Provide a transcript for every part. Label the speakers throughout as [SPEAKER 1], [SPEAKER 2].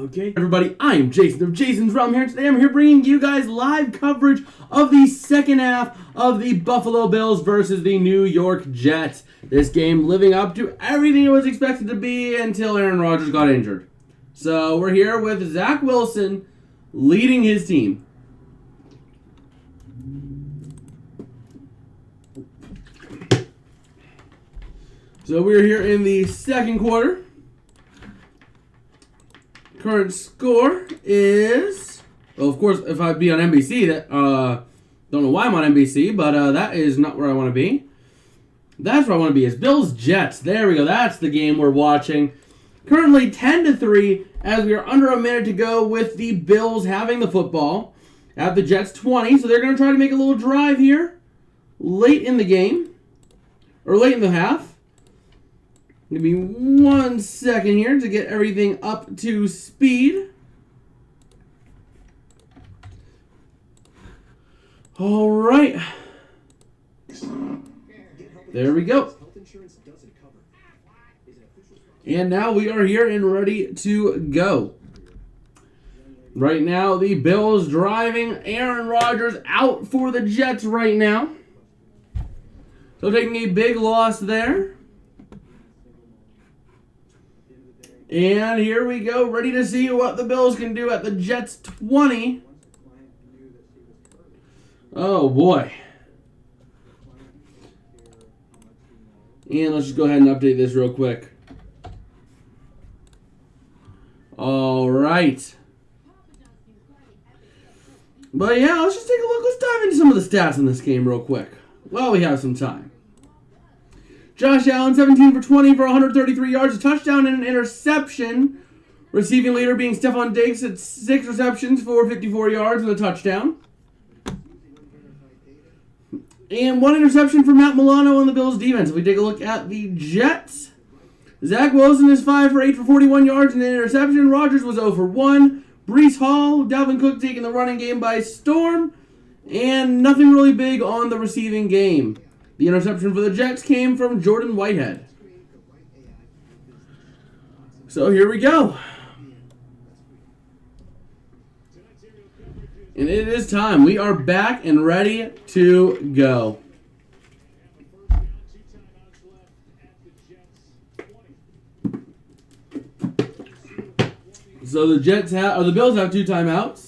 [SPEAKER 1] Okay, everybody, I am Jason of Jason's Realm here. Today I'm here bringing you guys live coverage of the second half of the Buffalo Bills versus the New York Jets. This game living up to everything it was expected to be until Aaron Rodgers got injured. So we're here with Zach Wilson leading his team. So we're here in the second quarter. Current score is, well, of course, if I'd be on NBC, that don't know why I'm on NBC, but that is not where I want to be. That's where I want to be. Is Bills Jets. There we go. That's the game we're watching. Currently 10-3, as we are under a minute to go with the Bills having the football at the Jets 20. So they're going to try to make a little drive here late in the game, or late in the half. Give me 1 second here to get everything up to speed. All right. There we go. And now we are here and ready to go. Right now, the Bills driving. Aaron Rodgers out for the Jets right now. So taking a big loss there. And here we go, ready to see what the Bills can do at the Jets 20. Oh, boy. And let's just go ahead and update this real quick. All right. But yeah, let's just take a look. Let's dive into some of the stats in this game real quick while we have some time. Josh Allen, 17 for 20 for 133 yards, a touchdown and an interception. Receiving leader being Stephon Diggs at 6 receptions for 54 yards and a touchdown. And 1 interception for Matt Milano on the Bills defense. If we take a look at the Jets, Zach Wilson is 5 for 8 for 41 yards and an interception. Rodgers was 0 for 1. Breece Hall, Dalvin Cook taking the running game by storm. And nothing really big on the receiving game. The interception for the Jets came from Jordan Whitehead. So here we go. And it is time. We are back and ready to go. So the Bills have 2 timeouts.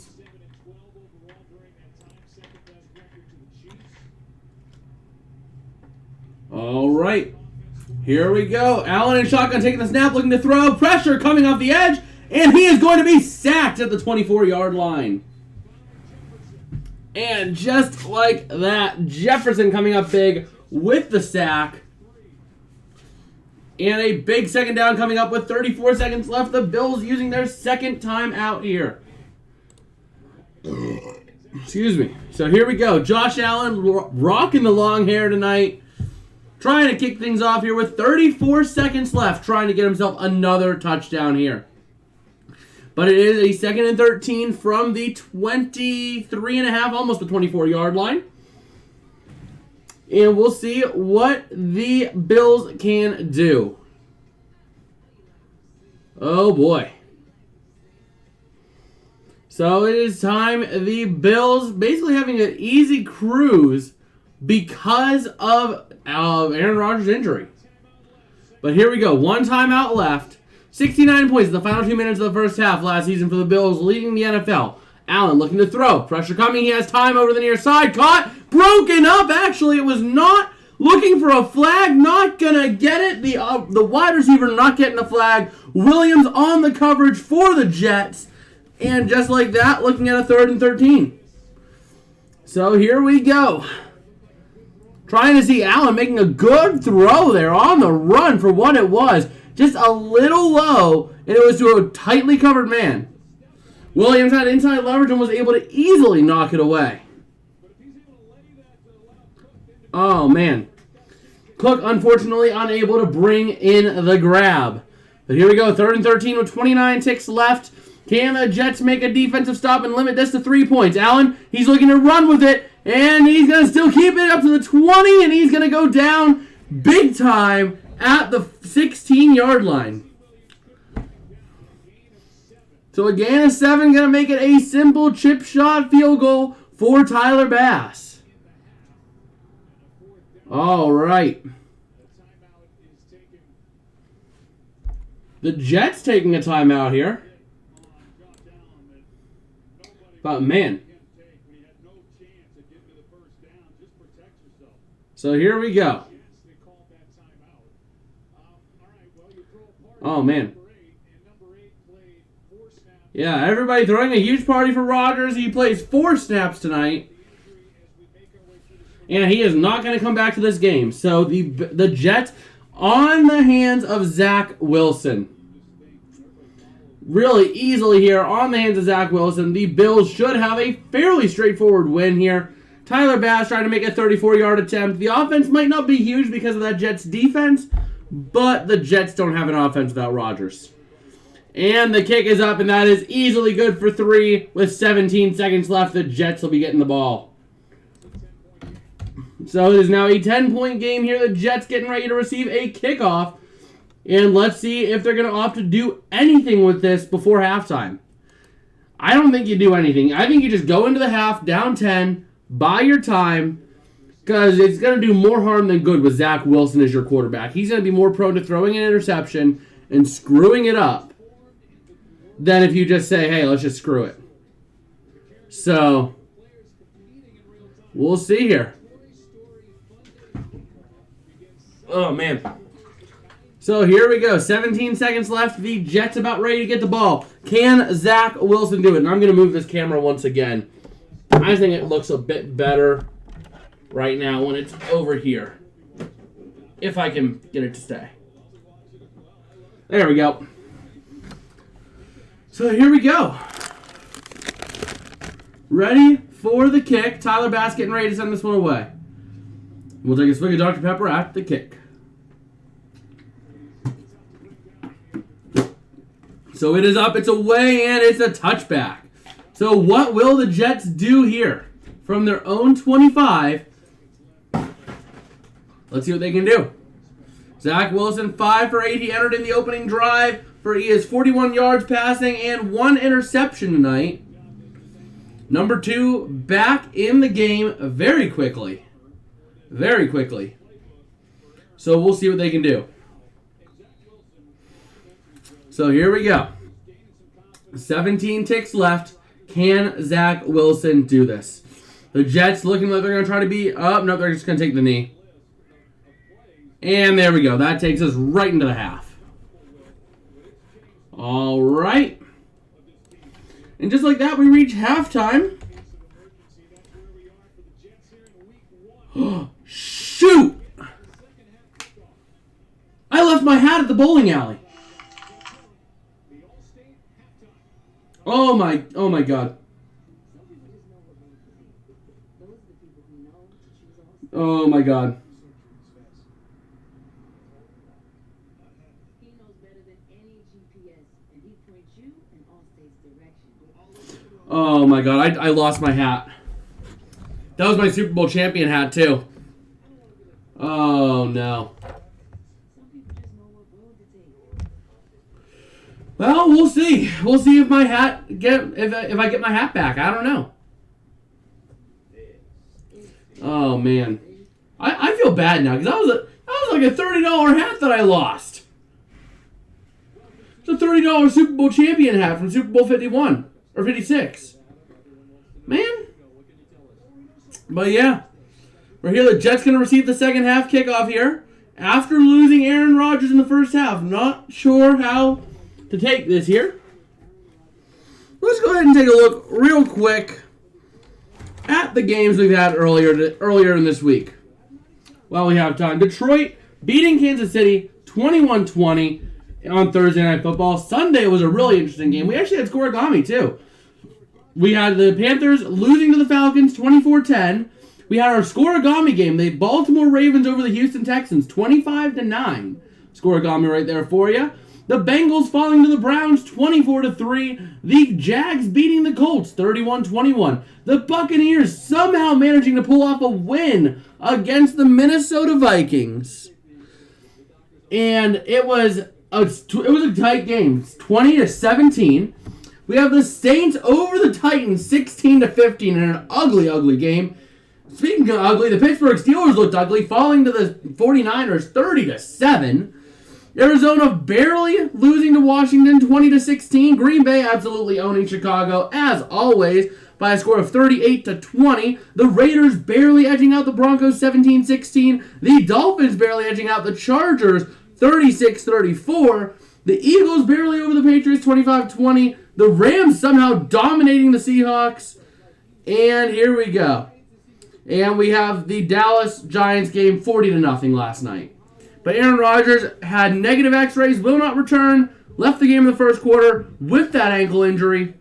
[SPEAKER 1] All right, here we go. Allen in shotgun taking the snap, looking to throw. Pressure coming off the edge, and he is going to be sacked at the 24-yard line. And just like that, Jefferson coming up big with the sack. And a big second down coming up with 34 seconds left. The Bills using their second time out here. Excuse me. So here we go. Josh Allen rocking the long hair tonight. Trying to kick things off here with 34 seconds left. Trying to get himself another touchdown here. But it is a 2nd and 13 from the 23.5, almost the 24-yard line. And we'll see what the Bills can do. Oh, boy. So it is time. The Bills basically having an easy cruise because of Aaron Rodgers' injury. But here we go. 1 timeout left. 69 points in the final 2 minutes of the first half last season for the Bills, leading the NFL. Allen looking to throw. Pressure coming. He has time over the near side. Caught. Broken up. Actually, it was not. Looking for a flag. Not going to get it. The wide receiver not getting a flag. Williams on the coverage for the Jets. And just like that, looking at a 3rd and 13. So here we go. Trying to see Allen making a good throw there on the run for what it was. Just a little low, and it was to a tightly covered man. Williams had inside leverage and was able to easily knock it away. Oh, man. Cook, unfortunately, unable to bring in the grab. But here we go, 3rd and 13 with 29 ticks left. Can the Jets make a defensive stop and limit this to 3 points? Allen, he's looking to run with it. And he's going to still keep it up to the 20, and he's going to go down big time at the 16-yard line. So a gain of 7 going to make it a simple chip shot field goal for Tyler Bass. All right. The Jets taking a timeout here. But man. So here we go. Oh man. Yeah, everybody throwing a huge party for Rodgers. He plays 4 snaps tonight. And he is not going to come back to this game. So the Jets on the hands of Zach Wilson. Really easily here on the hands of Zach Wilson. The Bills should have a fairly straightforward win here. Tyler Bass trying to make a 34-yard attempt. The offense might not be huge because of that Jets defense, but the Jets don't have an offense without Rodgers. And the kick is up, and that is easily good for 3 with 17 seconds left. The Jets will be getting the ball. So it is now a 10-point game here. The Jets getting ready to receive a kickoff. And let's see if they're going to opt to do anything with this before halftime. I don't think you do anything. I think you just go into the half, down 10, buy your time, because it's going to do more harm than good with Zach Wilson as your quarterback. He's going to be more prone to throwing an interception and screwing it up than if you just say, hey, let's just screw it. So, we'll see here. Oh, man. So here we go. 17 seconds left. The Jets about ready to get the ball. Can Zach Wilson do it? And I'm going to move this camera once again. I think it looks a bit better right now when it's over here. If I can get it to stay. There we go. So here we go. Ready for the kick. Tyler Bass getting ready to send this one away. We'll take a swig of Dr. Pepper at the kick. So it is up, it's away, and it's a touchback. So what will the Jets do here? From their own 25, let's see what they can do. Zach Wilson, 5 for 8. He entered in the opening drive. He has 41 yards passing and 1 interception tonight. Number 2, back in the game very quickly. Very quickly. So we'll see what they can do. So here we go. 17 ticks left. Can Zach Wilson do this? The Jets looking like they're going to try to be up. No, they're just going to take the knee. And there we go. That takes us right into the half. All right. And just like that, we reach halftime. Shoot! I left my hat at the bowling alley. Oh my God. Oh my God. Oh my God, I lost my hat. That was my Super Bowl champion hat too. Oh no. Well, we'll see. We'll see if if I get my hat back. I don't know. Oh man, I feel bad now because that was like a $30 hat that I lost. It's a $30 Super Bowl champion hat from Super Bowl 51 or 56. Man. But yeah, we're here. The Jets going to receive the second half kickoff here after losing Aaron Rodgers in the first half. Not sure how to take this here. Let's go ahead and take a look real quick at the games we've had earlier in this week. While we have time. Detroit beating Kansas City 21-20 on Thursday Night Football. Sunday was a really interesting game. We actually had scoregami too. We had the Panthers losing to the Falcons 24-10. We had our scoregami game. The Baltimore Ravens over the Houston Texans 25-9. Scoregami right there for you. The Bengals falling to the Browns 24-3. The Jags beating the Colts 31-21. The Buccaneers somehow managing to pull off a win against the Minnesota Vikings. And it was a tight game. 20-17. We have the Saints over the Titans 16-15 in an ugly, ugly game. Speaking of ugly, the Pittsburgh Steelers looked ugly, falling to the 49ers 30-7. Arizona barely losing to Washington 20-16. Green Bay absolutely owning Chicago, as always, by a score of 38-20. The Raiders barely edging out the Broncos 17-16. The Dolphins barely edging out the Chargers 36-34. The Eagles barely over the Patriots 25-20. The Rams somehow dominating the Seahawks. And here we go. And we have the Dallas Giants game 40-0 last night. But Aaron Rodgers had negative x-rays, will not return, left the game in the first quarter with that ankle injury.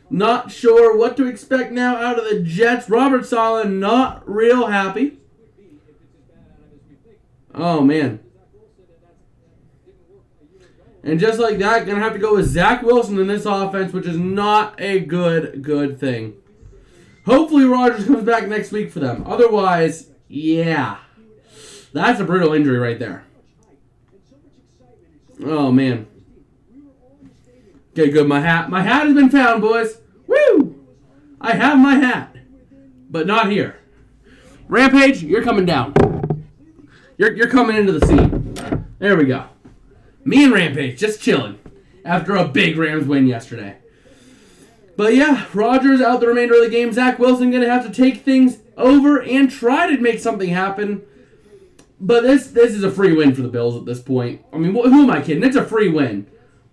[SPEAKER 1] Not sure what to expect now out of the Jets. Robert Saleh not real happy. Oh, man. And just like that, going to have to go with Zach Wilson in this offense, which is not a good thing. Hopefully Rodgers comes back next week for them. Otherwise, yeah. That's a brutal injury right there. Oh, man. Okay, good. My hat has been found, boys. Woo! I have my hat. But not here. Rampage, you're coming down. You're coming into the scene. There we go. Me and Rampage just chilling after a big Rams win yesterday. But yeah, Rodgers out the remainder of the game. Zach Wilson going to have to take things over and try to make something happen. But this is a free win for the Bills at this point. I mean, who am I kidding? It's a free win.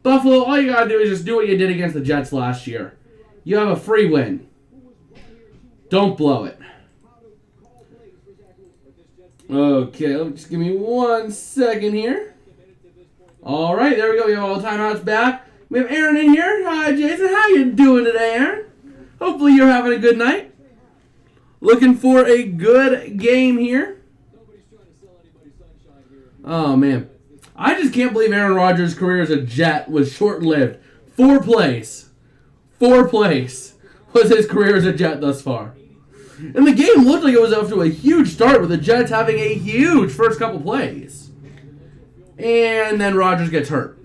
[SPEAKER 1] Buffalo, all you got to do is just do what you did against the Jets last year. You have a free win. Don't blow it. Okay, just give me 1 second here. All right, there we go. We have all the timeouts back. We have Aaron in here. Hi, Jason. How you doing today, Aaron? Hopefully you're having a good night. Looking for a good game here. Oh, man. I just can't believe Aaron Rodgers' career as a Jet was short-lived. 4 plays. 4 plays was his career as a Jet thus far. And the game looked like it was off to a huge start with the Jets having a huge first couple plays. And then Rodgers gets hurt.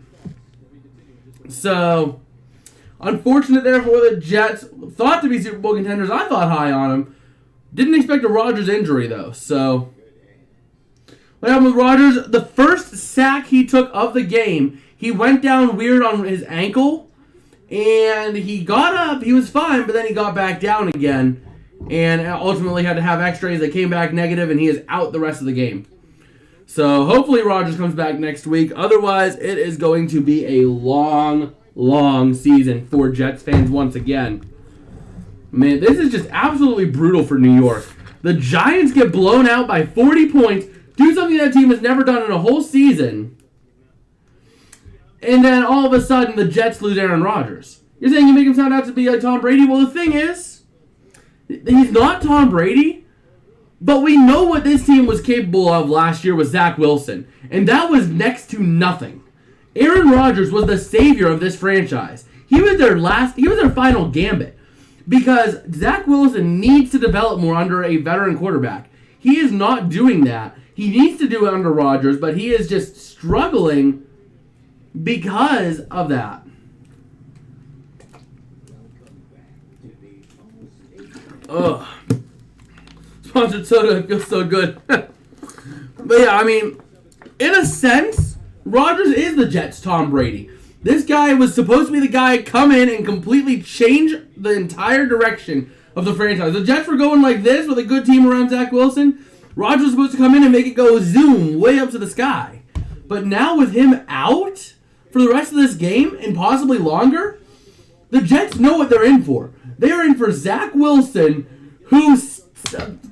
[SPEAKER 1] So, unfortunate there for the Jets. Thought to be Super Bowl contenders. I thought high on them. Didn't expect a Rodgers injury, though. So, what happened with Rodgers? The first sack he took of the game, he went down weird on his ankle. And he got up. He was fine, but then he got back down again. And ultimately had to have x-rays that came back negative, and he is out the rest of the game. So hopefully Rodgers comes back next week. Otherwise, it is going to be a long, long season for Jets fans once again. Man, this is just absolutely brutal for New York. The Giants get blown out by 40 points, do something that team has never done in a whole season, and then all of a sudden the Jets lose Aaron Rodgers. You're saying you make him sound out to be like Tom Brady? Well, the thing is, he's not Tom Brady. But we know what this team was capable of last year with Zach Wilson. And that was next to nothing. Aaron Rodgers was the savior of this franchise. He was their final gambit. Because Zach Wilson needs to develop more under a veteran quarterback. He is not doing that. He needs to do it under Rodgers, but he is just struggling because of that. Ugh. Sponsored soda, it feels so good. But yeah, I mean, in a sense, Rodgers is the Jets' Tom Brady. This guy was supposed to be the guy come in and completely change the entire direction of the franchise. The Jets were going like this with a good team around Zach Wilson. Rodgers was supposed to come in and make it go zoom way up to the sky. But now with him out for the rest of this game and possibly longer, the Jets know what they're in for. They are in for Zach Wilson, who,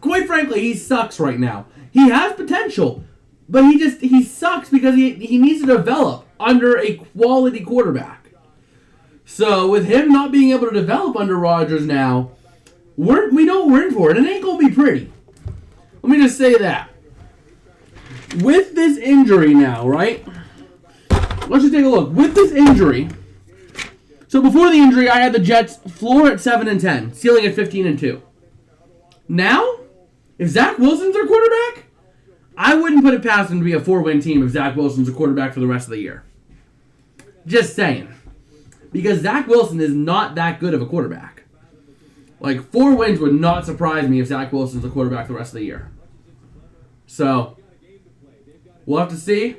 [SPEAKER 1] quite frankly, he sucks right now. He has potential, but he sucks because he needs to develop under a quality quarterback. So with him not being able to develop under Rodgers now, we know what we're in for, and it ain't going to be pretty. Let me just say that. With this injury now, right? Let's just take a look. With this injury, so before the injury, I had the Jets floor at 7-10, ceiling at 15-2. Now, if Zach Wilson's our quarterback, I wouldn't put it past him to be a 4-win team if Zach Wilson's a quarterback for the rest of the year. Just saying. because Zach Wilson is not that good of a quarterback. Like, 4 wins would not surprise me if Zach Wilson's the quarterback the rest of the year. So, we'll have to see.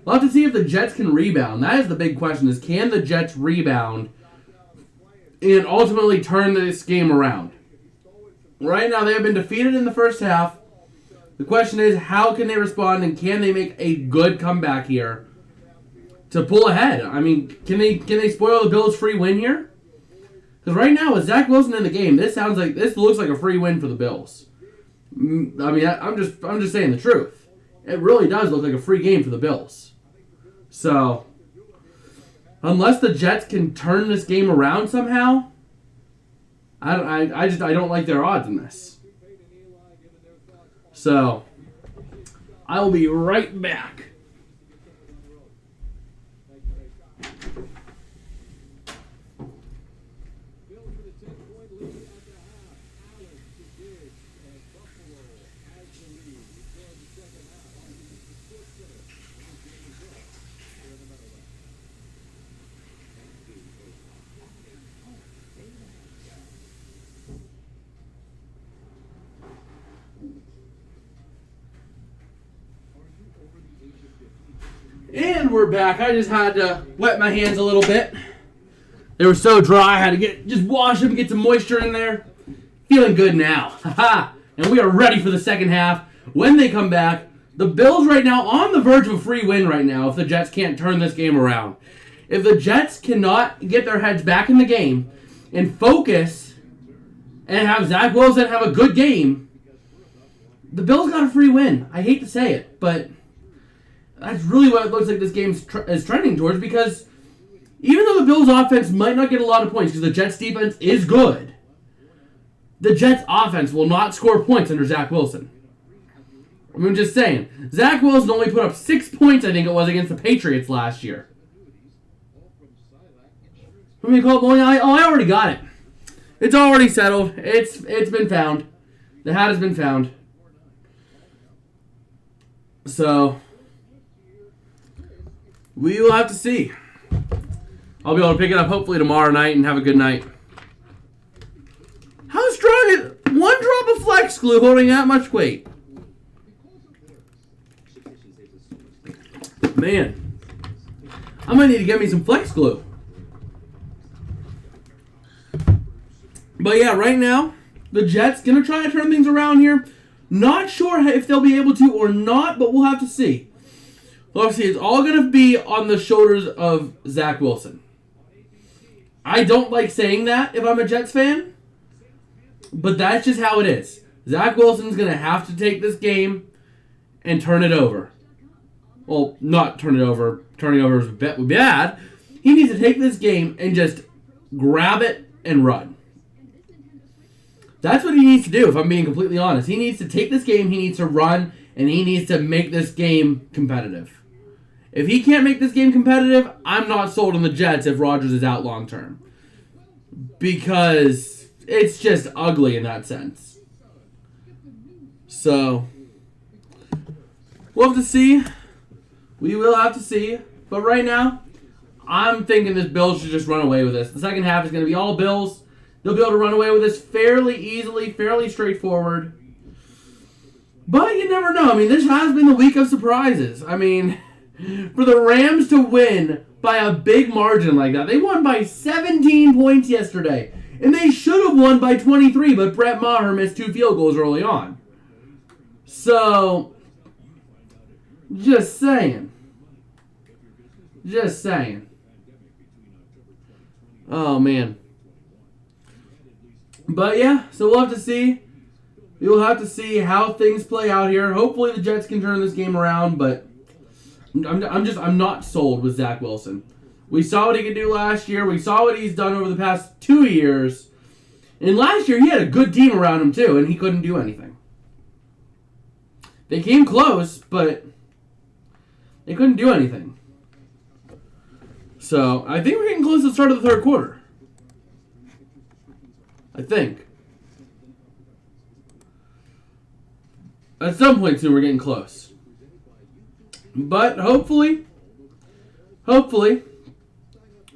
[SPEAKER 1] We'll have to see if the Jets can rebound. That is the big question, is can the Jets rebound and ultimately turn this game around? Right now, they have been defeated in the first half. The question is, how can they respond, and can they make a good comeback here to pull ahead? I mean, can they spoil the Bills' free win here? Because right now, with Zach Wilson in the game, this looks like a free win for the Bills. I mean, I'm just saying the truth. It really does look like a free game for the Bills. So, unless the Jets can turn this game around somehow, I don't like their odds in this. So, I will be right back. And we're back. I just had to wet my hands a little bit. They were so dry, I had to just wash them, get some moisture in there. Feeling good now. Haha. And we are ready for the second half. When they come back, the Bills right now on the verge of a free win right now if the Jets can't turn this game around. If the Jets cannot get their heads back in the game and focus and have Zach Wilson have a good game, the Bills got a free win. I hate to say it, but that's really what it looks like this game is trending towards, because even though the Bills' offense might not get a lot of points because the Jets' defense is good, the Jets' offense will not score points under Zach Wilson. I'm just saying. Zach Wilson only put up 6 points, I think it was, against the Patriots last year. Let me call it bowling alley. Oh, I already got it. It's already settled. It's been found. The hat has been found. So, we will have to see. I'll be able to pick it up hopefully tomorrow night and have a good night. How strong is one drop of flex glue holding that much weight? Man, I might need to get me some flex glue. But yeah, right now, the Jets going to try to turn things around here. Not sure if they'll be able to or not, but we'll have to see. Obviously, it's all going to be on the shoulders of Zach Wilson. I don't like saying that if I'm a Jets fan, but that's just how it is. Zach Wilson's going to have to take this game and turn it over. Well, not turn it over. Turning it over is bad. He needs to take this game and just grab it and run. That's what he needs to do, if I'm being completely honest. He needs to take this game, he needs to run, and he needs to make this game competitive. If he can't make this game competitive, I'm not sold on the Jets if Rodgers is out long term. Because it's just ugly in that sense. So, we'll have to see. We will have to see. But right now, I'm thinking this Bills should just run away with this. The second half is going to be all Bills. They'll be able to run away with this fairly easily, fairly straightforward. But you never know. I mean, this has been the week of surprises. I mean, for the Rams to win by a big margin like that. They won by 17 points yesterday. And they should have won by 23, but Brett Maher missed 2 field goals early on. So, just saying. Just saying. Oh, man. But yeah, so we'll have to see. We'll have to see how things play out here. Hopefully the Jets can turn this game around, but I'm not sold with Zach Wilson. We saw what he could do last year. We saw what he's done over the past 2 years. And last year he had a good team around him too, and he couldn't do anything. They came close, but they couldn't do anything. So I think we're getting close to the start of the third quarter. I think. At some point soon we're getting close. But hopefully,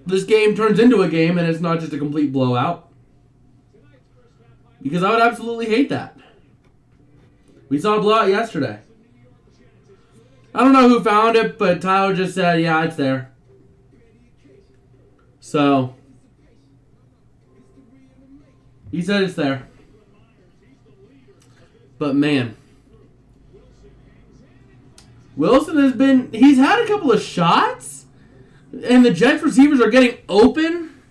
[SPEAKER 1] this game turns into a game and it's not just a complete blowout. Because I would absolutely hate that. We saw a blowout yesterday. I don't know who found it, but Tyler just said, yeah, it's there. So, he said it's there. But man, Wilson he's had a couple of shots, and the Jets receivers are getting open,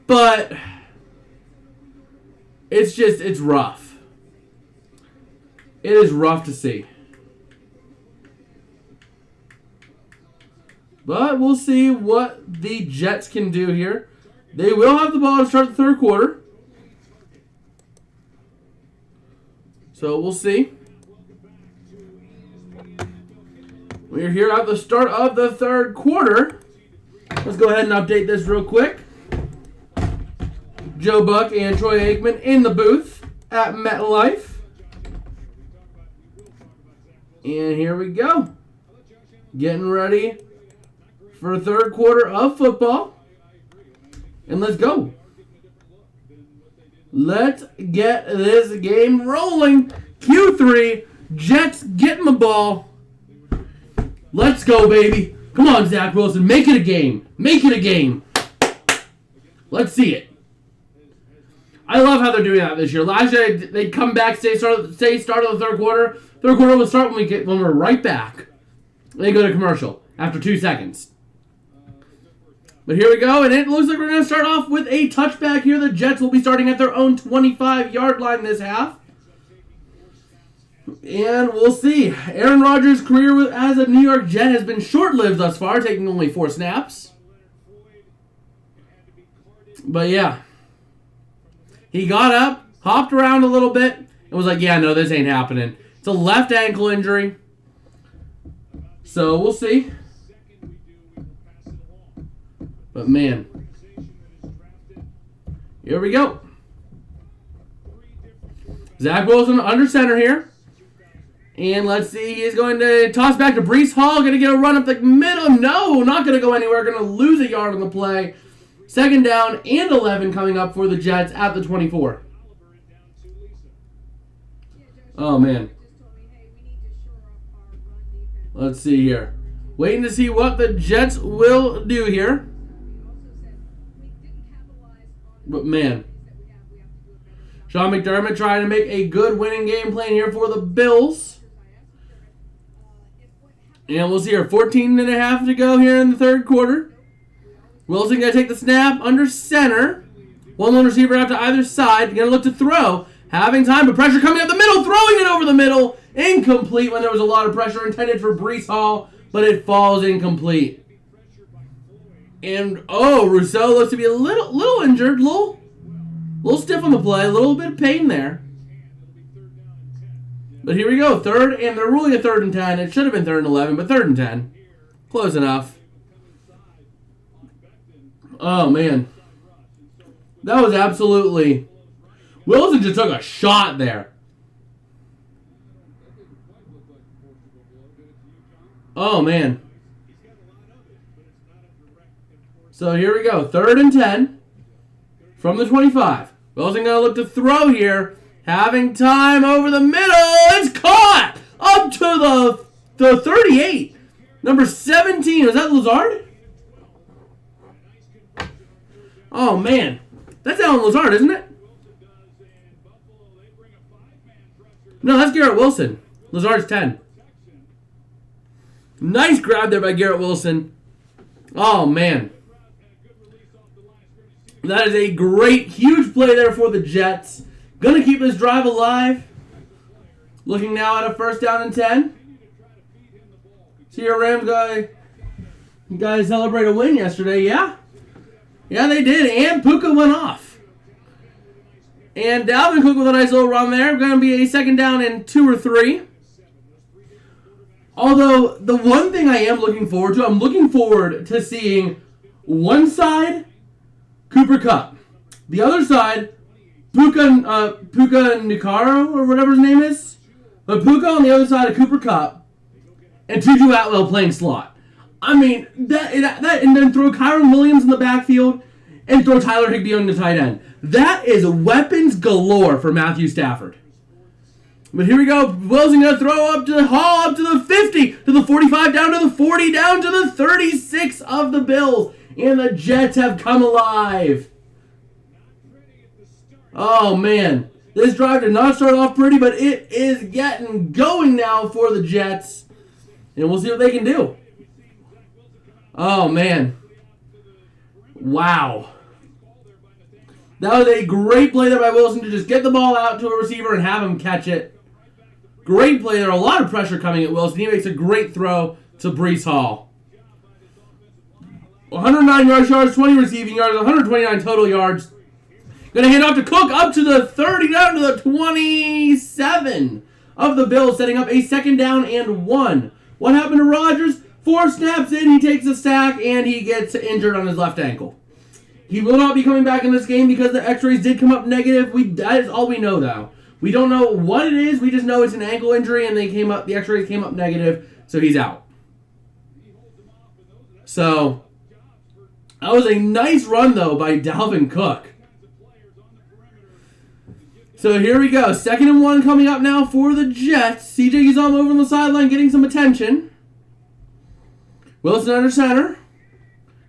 [SPEAKER 1] but it's rough. It is rough to see. But we'll see what the Jets can do here. They will have the ball to start the third quarter. So we'll see. We're here at the start of the third quarter. Let's go ahead and update this real quick. Joe Buck and Troy Aikman in the booth at MetLife. And here we go. Getting ready for third quarter of football. And let's go. Let's get this game rolling. Q3, Jets getting the ball. Let's go, baby. Come on, Zach Wilson. Make it a game. Make it a game. Let's see it. I love how they're doing that this year. Last year, they'd come back, say start of the third quarter. Third quarter will start when we're right back. They go to commercial after 2 seconds. But here we go, and it looks like we're going to start off with a touchback here. The Jets will be starting at their own 25-yard line this half. And we'll see. Aaron Rodgers' career as a New York Jet has been short-lived thus far, taking only 4 snaps. But yeah. He got up, hopped around a little bit, and was like, yeah, no, this ain't happening. It's a left ankle injury. So we'll see. But man, here we go. Zach Wilson under center here. And let's see, he's going to toss back to Breece Hall. Going to get a run up the middle. No, not going to go anywhere. Going to lose a yard on the play. Second down and 11 coming up for the Jets at the 24. Oh, man. Let's see here. Waiting to see what the Jets will do here. But, man. Sean McDermott trying to make a good winning game plan here for the Bills. And we'll see here. 14 and a half to go here in the third quarter. Wilson going to take the snap under center. One receiver out to either side. Going to look to throw. Having time, but pressure coming up the middle. Throwing it over the middle. Incomplete when there was a lot of pressure intended for Breece Hall. But it falls incomplete. And, Rousseau looks to be a little injured. Little stiff on the play. A little bit of pain there. But here we go. Third, and they're ruling a 3rd and 10. It should have been 3rd and 11, but 3rd and 10. Close enough. Oh, man. That was absolutely... Wilson just took a shot there. Oh, man. So here we go. 3rd and 10 from the 25. Wilson going to look to throw here. Having time over the middle. It's caught! Up to the 38. Number 17. Is that Lazard? Oh, man. That's Alan Lazard, isn't it? No, that's Garrett Wilson. Lazard's 10. Nice grab there by Garrett Wilson. Oh, man. That is a great, huge play there for the Jets. Going to keep this drive alive. Looking now at a 1st down and 10. See your Rams guys celebrate a win yesterday, yeah? Yeah, they did, and Puka went off. And Dalvin Cook with a nice little run there. Going to be a 2nd down and 2 or 3. Although, the one thing I am looking forward to, I'm looking forward to seeing one side, Cooper Kupp. The other side, Puka Nicaro, or whatever his name is. But Puka on the other side of Cooper Kupp, and Tutu Atwell playing slot. I mean, that and then throw Kyron Williams in the backfield and throw Tyler Higbee on the tight end. That is weapons galore for Matthew Stafford. But here we go. Wilson going to throw up to the Hall, up to the 50, to the 45, down to the 40, down to the 36 of the Bills. And the Jets have come alive. Oh, man. This drive did not start off pretty, but it is getting going now for the Jets. And we'll see what they can do. Oh, man. Wow. That was a great play there by Wilson to just get the ball out to a receiver and have him catch it. Great play there. A lot of pressure coming at Wilson. He makes a great throw to Breece Hall. 109 rush yards, 20 receiving yards, 129 total yards. Going to hand off to Cook up to the 30, down to the 27 of the Bills, setting up a 2nd down and 1. What happened to Rodgers? 4 snaps in, he takes a sack, and he gets injured on his left ankle. He will not be coming back in this game because the x-rays did come up negative. That is all we know, though. We don't know what it is. We just know it's an ankle injury, and the x-rays came up negative, so he's out. So, that was a nice run, though, by Dalvin Cook. So here we go. 2nd and 1 coming up now for the Jets. CJ Uzomah over on the sideline getting some attention. Wilson under center.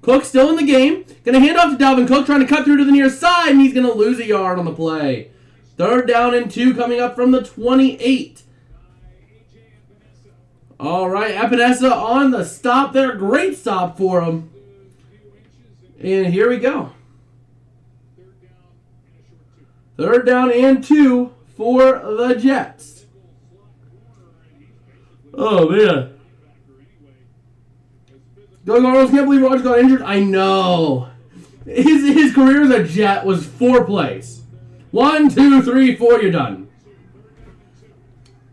[SPEAKER 1] Cook still in the game. Going to hand off to Dalvin Cook, trying to cut through to the near side, and he's going to lose a yard on the play. 3rd down and 2 coming up from the 28. All right, Epinesa on the stop there. Great stop for him. And here we go. 3rd down and 2 for the Jets. Oh, man. Doug Arnold can't believe Rodgers got injured. I know. His career as a Jet was 4 plays. 1, 2, 3, 4, you're done.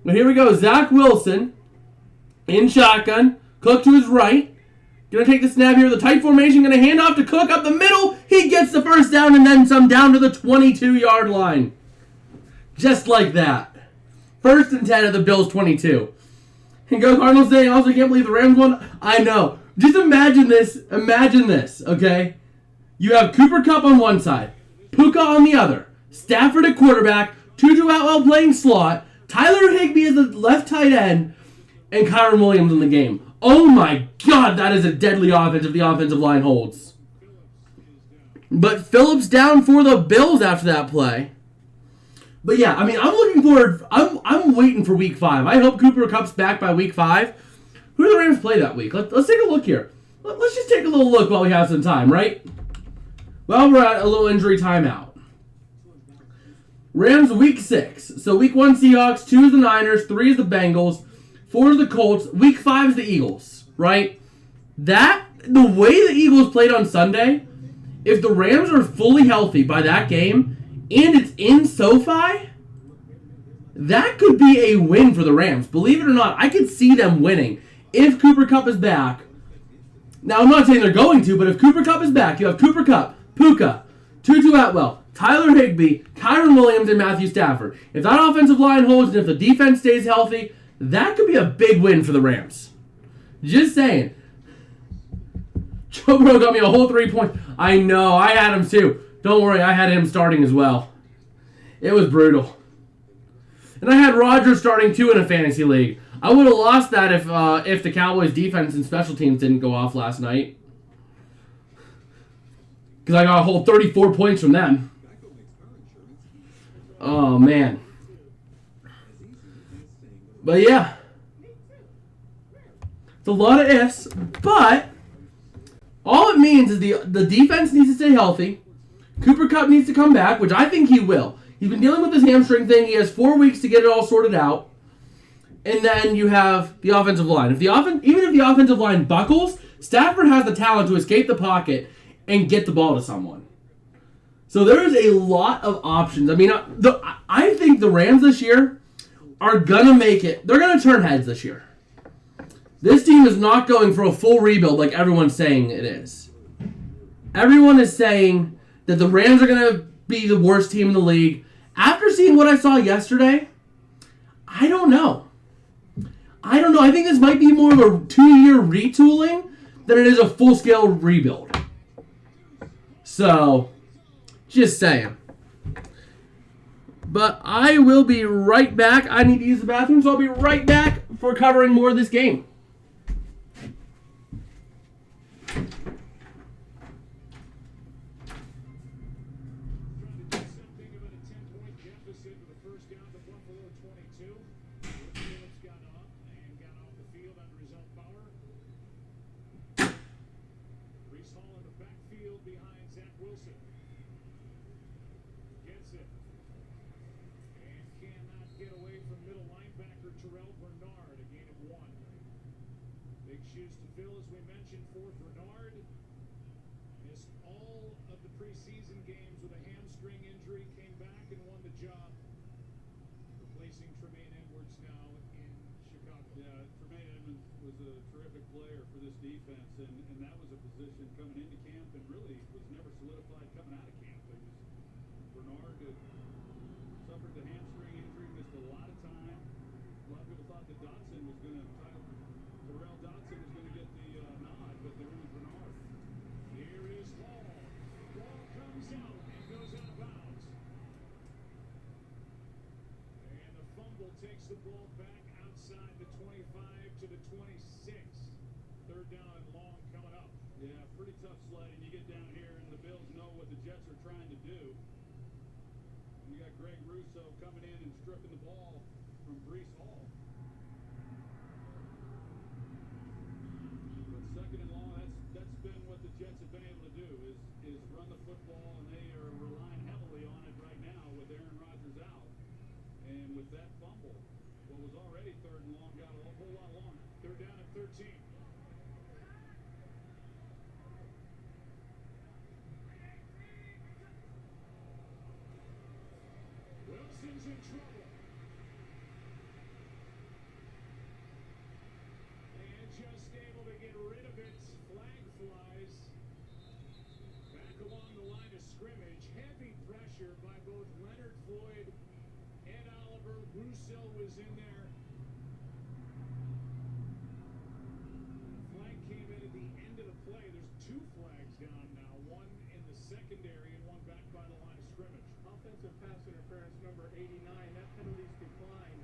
[SPEAKER 1] But here we go. Zach Wilson in shotgun. Cook to his right. Going to take the snap here with a tight formation. Going to hand off to Cook up the middle. He gets the 1st down and then some down to the 22-yard line. Just like that. 1st and 10 at the Bills' 22. And go Cardinals saying, also can't believe the Rams won. I know. Just imagine this. Imagine this, okay? You have Cooper Kupp on one side. Puka on the other. Stafford at quarterback. Tutu Atwell playing slot. Tyler Higbee as the left tight end. And Kyron Williams in the game. Oh my God, that is a deadly offense if the offensive line holds. But Phillips down for the Bills after that play. But yeah, I mean, I'm looking forward. I'm waiting for week 5. I hope Cooper Kupp's back by week 5. Who do the Rams play that week? Let's take a look here. Let's just take a little look while we have some time, right? Well, we're at a little injury timeout. Rams week 6. So week 1 Seahawks, 2 is the Niners, 3 is the Bengals, 4 is the Colts, week 5 is the Eagles, right? The way the Eagles played on Sunday, if the Rams are fully healthy by that game, and it's in SoFi, that could be a win for the Rams. Believe it or not, I could see them winning if Cooper Kupp is back. Now, I'm not saying they're going to, but if Cooper Kupp is back, you have Cooper Kupp, Puka, Tutu Atwell, Tyler Higbee, Kyron Williams, and Matthew Stafford. If that offensive line holds and if the defense stays healthy, that could be a big win for the Rams. Just saying. Joe Burrow got me a whole 3 points. I know, I had him too. Don't worry, I had him starting as well. It was brutal. And I had Rodgers starting too in a fantasy league. I would have lost that if the Cowboys' defense and special teams didn't go off last night. Because I got a whole 34 points from them. Oh, man. But yeah. It's a lot of ifs, but all it means is the defense needs to stay healthy. Cooper Kupp needs to come back, which I think he will. He's been dealing with this hamstring thing. He has 4 weeks to get it all sorted out. And then you have the offensive line. Even if the offensive line buckles, Stafford has the talent to escape the pocket and get the ball to someone. So there is a lot of options. I mean, I think the Rams this year are going to make it. They're going to turn heads this year. This team is not going for a full rebuild like everyone's saying it is. Everyone is saying that the Rams are going to be the worst team in the league. After seeing what I saw yesterday, I don't know. I think this might be more of a 2-year retooling than it is a full-scale rebuild. So, just saying. But I will be right back. I need to use the bathroom, so I'll be right back for covering more of this game.
[SPEAKER 2] Takes the ball back outside the 25 to the 26. Third down and long coming up. Yeah, pretty tough sledding. You get down here and the Bills know what the Jets are trying to do. And you got Greg Russo coming in and stripping the ball from Breece Hall. But second and long, that's been what the Jets have been able to do is run the football, and they are relying heavily on it right now with Aaron Rodgers out. And with that fumble, what was already third and long got a whole lot longer. They're down at 13. Wilson's in trouble. And just able to get rid of it. Flag flies. Back along the line of scrimmage. Heavy pressure by both Leonard Floyd and Oliver. Russo was in there. Flag came in at the end of the play. There's two flags down now. One in the secondary and one back by the line of scrimmage.
[SPEAKER 3] Offensive pass interference number 89. That penalty's declined.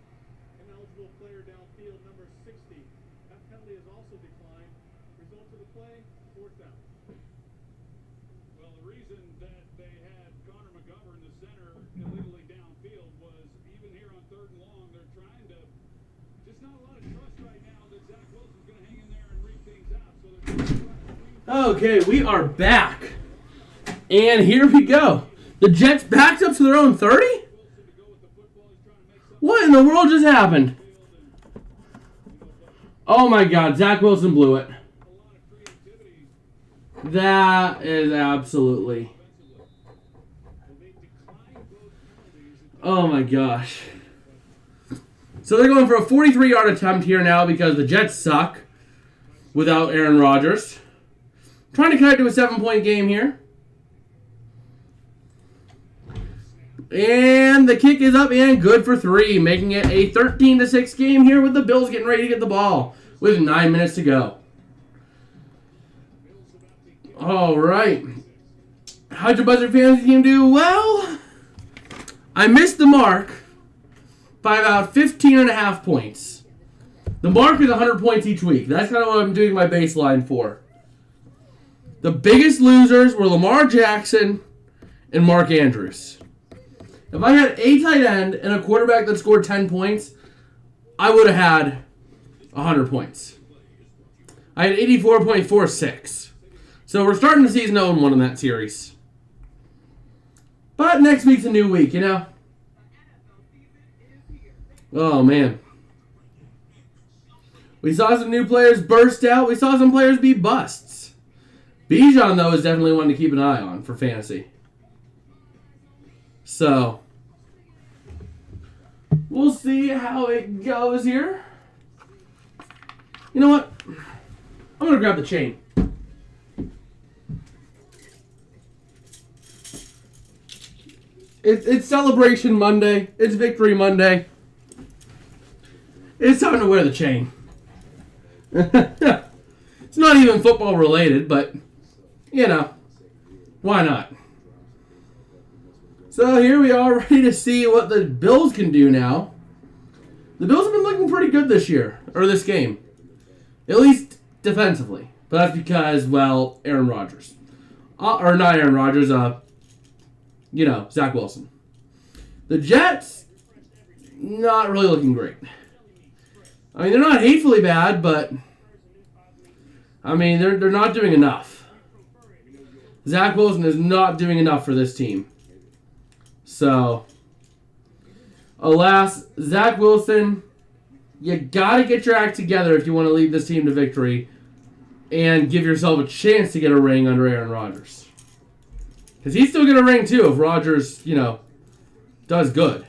[SPEAKER 3] Ineligible player downfield number 60. That penalty has also declined. Result of the play, fourth down.
[SPEAKER 2] Well, the reason that they had Connor McGovern, the center, illegally downfield was even here on third and long, they're trying to just not a lot of trust right now that Zach Wilson's going to hang in there and read things out. So they're trying to
[SPEAKER 1] Okay, we are back. And here we go. The Jets backed up to their own 30? What in the world just happened? Oh my God, Zach Wilson blew it. That is absolutely... Oh my gosh. So they're going for a 43-yard attempt here now because the Jets suck without Aaron Rodgers. Trying to cut it to a 7-point game here. And the kick is up and good for 3, making it a 13-6 game here with the Bills getting ready to get the ball with 9 minutes to go. All right. How'd your Buzzard fantasy team do? Well, I missed the mark by about 15.5 points. The mark is 100 points each week. That's kind of what I'm doing my baseline for. The biggest losers were Lamar Jackson and Mark Andrews. If I had a tight end and a quarterback that scored 10 points, I would have had 100 points. I had 84.46. So we're starting the season 0-1 in that series. But next week's a new week, you know? Oh, man. We saw some new players burst out. We saw some players be busts. Bijan, though, is definitely one to keep an eye on for fantasy. So, we'll see how it goes here. You know what? I'm going to grab the chain. It's Celebration Monday. It's Victory Monday. It's time to wear the chain. It's not even football related, but, you know, why not? So here we are, ready to see what the Bills can do now. The Bills have been looking pretty good this year, or this game. At least defensively. But that's because, well, Aaron Rodgers. Or not Aaron Rodgers, Zach Wilson. The Jets, not really looking great. I mean, they're not hatefully bad, but, I mean, they're not doing enough. Zach Wilson is not doing enough for this team. So, alas, Zach Wilson, you gotta get your act together if you want to lead this team to victory and give yourself a chance to get a ring under Aaron Rodgers. Because he's still going to ring too if Rodgers, does good.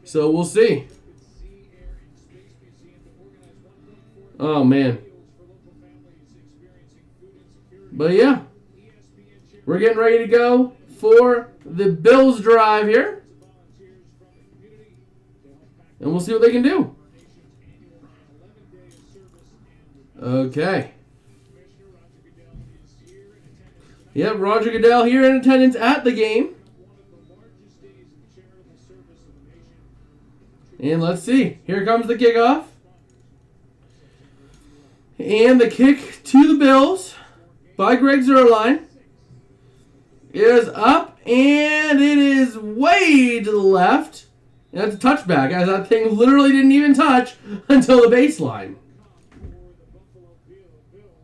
[SPEAKER 1] So we'll see. Oh, man. But yeah, we're getting ready to go for the Bills drive here. And we'll see what they can do. Okay. Yep, Roger Goodell here in attendance at the game. And let's see. Here comes the kickoff. And the kick to the Bills by Greg Zuerlein is up, and it is way to the left. And that's a touchback, as that thing literally didn't even touch until the baseline.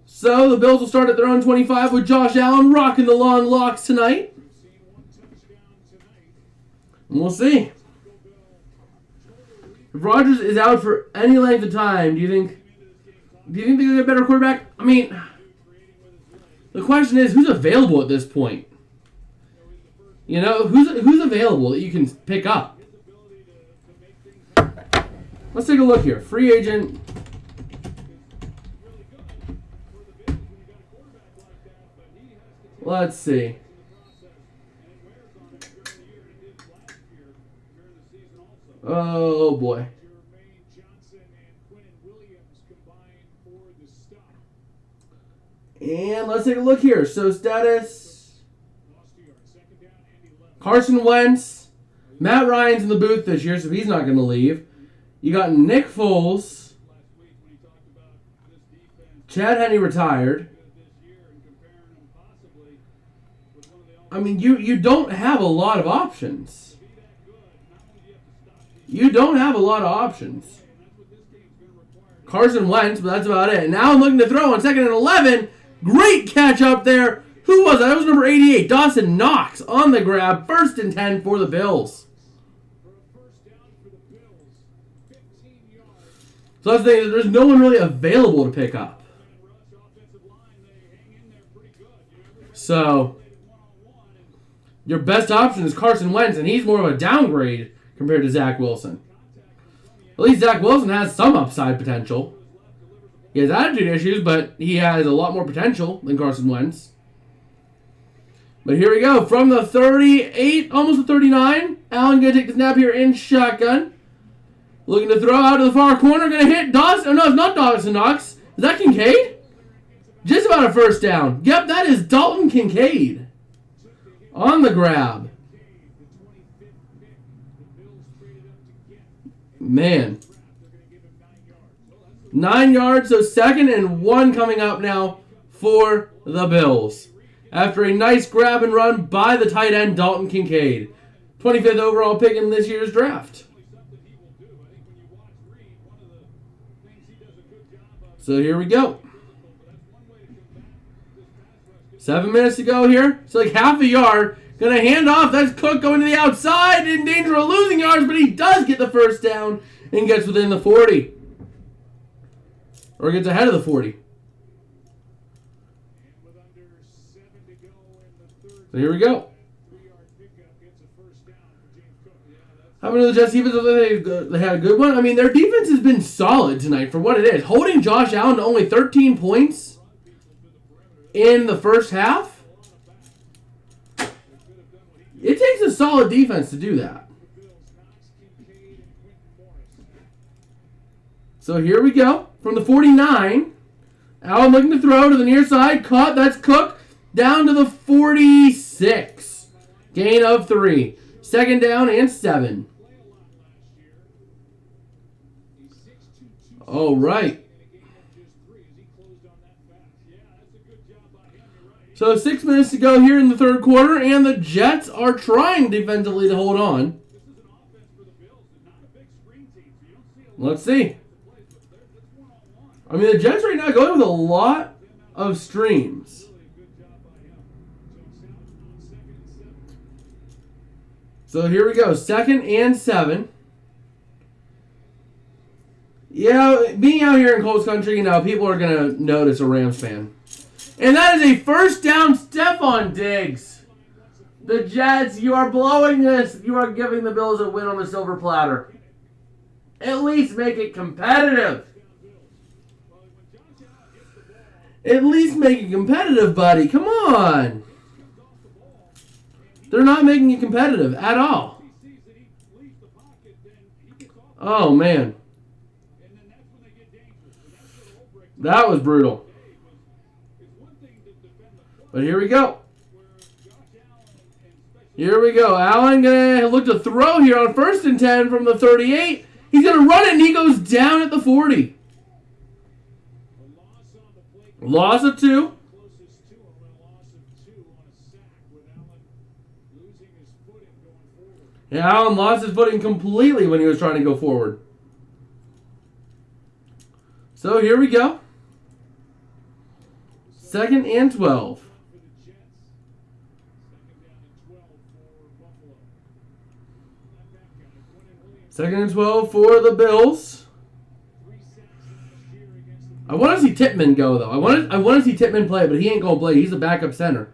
[SPEAKER 1] So the Bills will start at their own 25 with Josh Allen rocking the long locks tonight. And we'll see. If Rodgers is out for any length of time, do you think they get a better quarterback? I mean, the question is, who's available at this point? Who's available that you can pick up? Let's take a look here. Free agent. Let's see. Oh, boy. And let's take a look here. So, status. Carson Wentz. Matt Ryan's in the booth this year, so he's not going to leave. You got Nick Foles. Chad Henne retired. I mean, you don't have a lot of options. You don't have a lot of options. Carson Wentz, but that's about it. Now I'm looking to throw on 2nd and 11. Great catch up there. Who was that? That was number 88, Dawson Knox on the grab. 1st and 10 for the Bills. So that's the thing. There's no one really available to pick up. So your best option is Carson Wentz, and he's more of a downgrade compared to Zach Wilson. At least Zach Wilson has some upside potential. He has attitude issues, but he has a lot more potential than Carson Wentz. But here we go. From the 38, almost the 39. Allen going to take the snap here in shotgun. Looking to throw out to the far corner. Going to hit Dawson. Oh, no, it's not Dawson Knox. Is that Kincaid? Just about a first down. Yep, that is Dalton Kincaid. On the grab. Man. 9 yards, so 2nd and 1 coming up now for the Bills. After a nice grab and run by the tight end, Dalton Kincaid. 25th overall pick in this year's draft. So here we go. 7 minutes to go here. It's like half a yard. Going to hand off. That's Cook going to the outside. In danger of losing yards, but he does get the first down and gets within the 40. Or gets ahead of the 40. So here we go. How many of the Jets defense? They had a good one. I mean, their defense has been solid tonight for what it is. Holding Josh Allen to only 13 points in the first half. It takes a solid defense to do that. So here we go. from the 49. Allen looking to throw to the near side. Caught. That's Cook. Down to the 46. Gain of 3. Second down and 7. All right. So 6 minutes to go here in the third quarter, and the Jets are trying defensively to hold on. Let's see. I mean, the Jets right now going with a lot of streams. So here we go. 2nd and 7. Yeah, being out here in Colts country, people are going to notice a Rams fan. And that is a first down, Stephon Diggs. The Jets, you are blowing this. You are giving the Bills a win on the silver platter. At least make it competitive. At least make it competitive, buddy. Come on. They're not making it competitive at all. Oh, man. That was brutal. But here we go. Here we go. Allen going to look to throw here on 1st and 10 from the 38. He's going to run it, and he goes down at the 40. Loss of 2. Yeah, Allen lost his footing completely when he was trying to go forward. So here we go. 2nd and 12. 2nd and 12 for the Bills. I want to see Tippmann go, though. I want to see Tippmann play, but he ain't going to play. He's a backup center.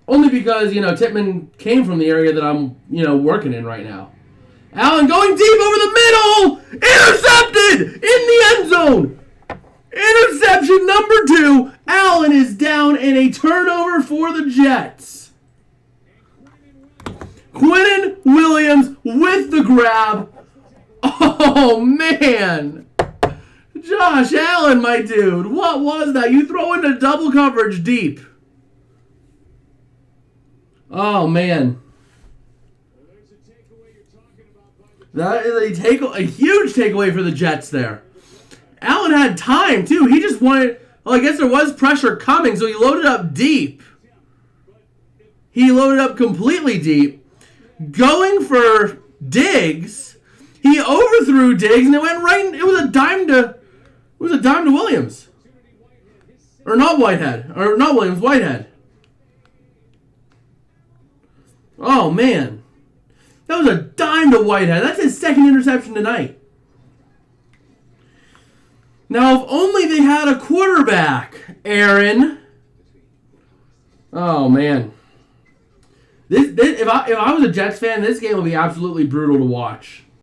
[SPEAKER 1] Only because, Tippmann came from the area that I'm, working in right now. Allen going deep over the middle! Intercepted! In the end zone! Interception number 2. Allen is down and a turnover for the Jets. Quinnen Williams with the grab. Oh, man. Josh Allen, my dude. What was that? You throw into double coverage deep. Oh, man. That is a huge takeaway for the Jets there. Allen had time, too. He just wanted... Well, I guess there was pressure coming, so he loaded up deep. He loaded up completely deep. Going for Diggs. He overthrew Diggs, and it went right... It was a dime to Williams. Or not Whitehead. Or not Williams, Whitehead. Oh, man. That was a dime to Whitehead. That's his 2nd interception tonight. Now, if only they had a quarterback, Aaron. Oh, man. If I was a Jets fan, this game would be absolutely brutal to watch.